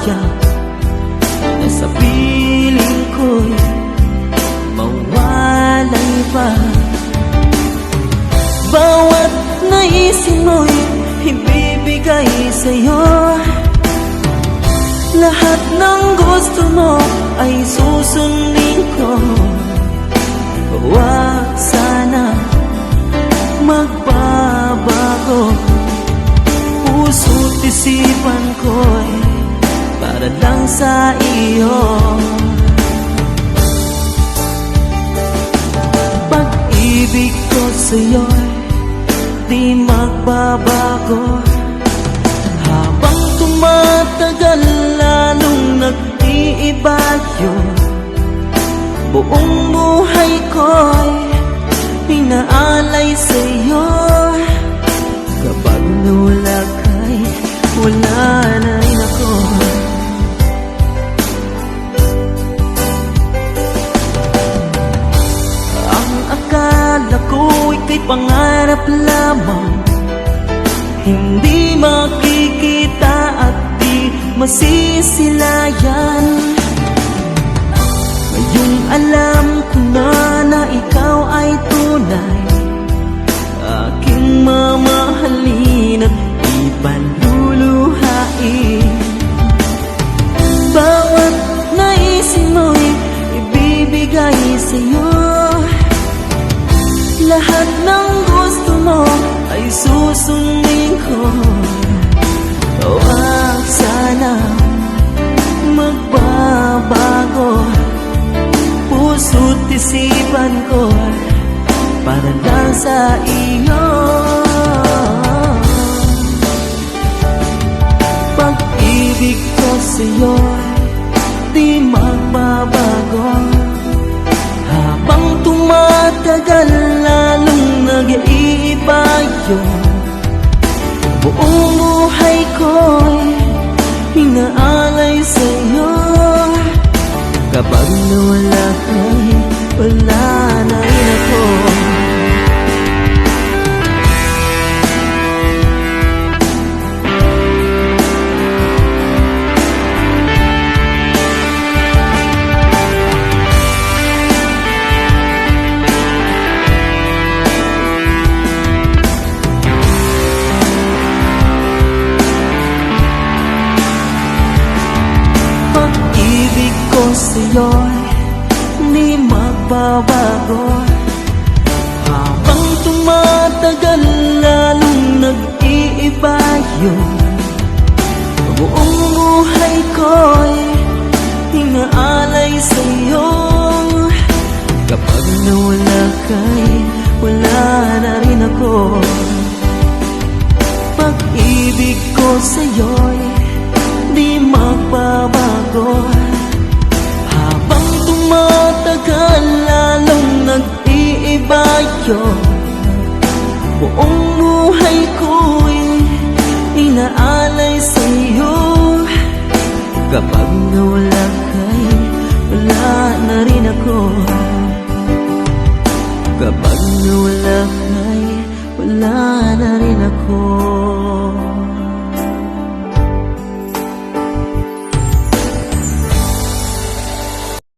sayang na sa piling ko'y mawalay pa. Bawat naisin mo'y ibibigay sa'yo. Lahat ng gusto mo ay susundin ko. Huwag sana magbabago. Puso't isipan ko'y para lang sa iyo. Pag-ibig ko sa'yo'y di magbabago. Habang tumatagal lalong nag-iiba yun. Buong buhay ko'y inaalay sa'yo. Kapag nawala ka'y wala na rin ako. Ang akala ko ika'y pangarap lamang, hindi makikita at di masisilayan. Ngayong alam ko na ikaw ay tunay, aking mamahalin at ipanluluhain. Bawat naisin mo'y ibibigay sa'yo. Lahat ng gusto mo ay susundin ko. Huwag sana magbabago. Puso't isipan ko para lang sa iyo. Pag-ibig ko sa'yo di magbabago. Habang tumatagal lalong nag-iiba yun. Buong buhay ko'y inaalay sa'yo. Kapag nawala ka'y wala na rin ako. Pag-ibig ko sa'yo'y di magbabago. Habang tumatagal lalong nag-iiba yun. Buong buhay ko'y inaalay sa'yo. Kapag nawala ka'y wala na rin ako. Pag-ibig ko sa'yo'y di magbabago. Habang tumatagal lalong nag-iiba yun. Buong buhay ko'y inaalay sa'yo. Kapag nawala ka'y wala na rin ako. Kapag nawala ka'y wala na rin ako.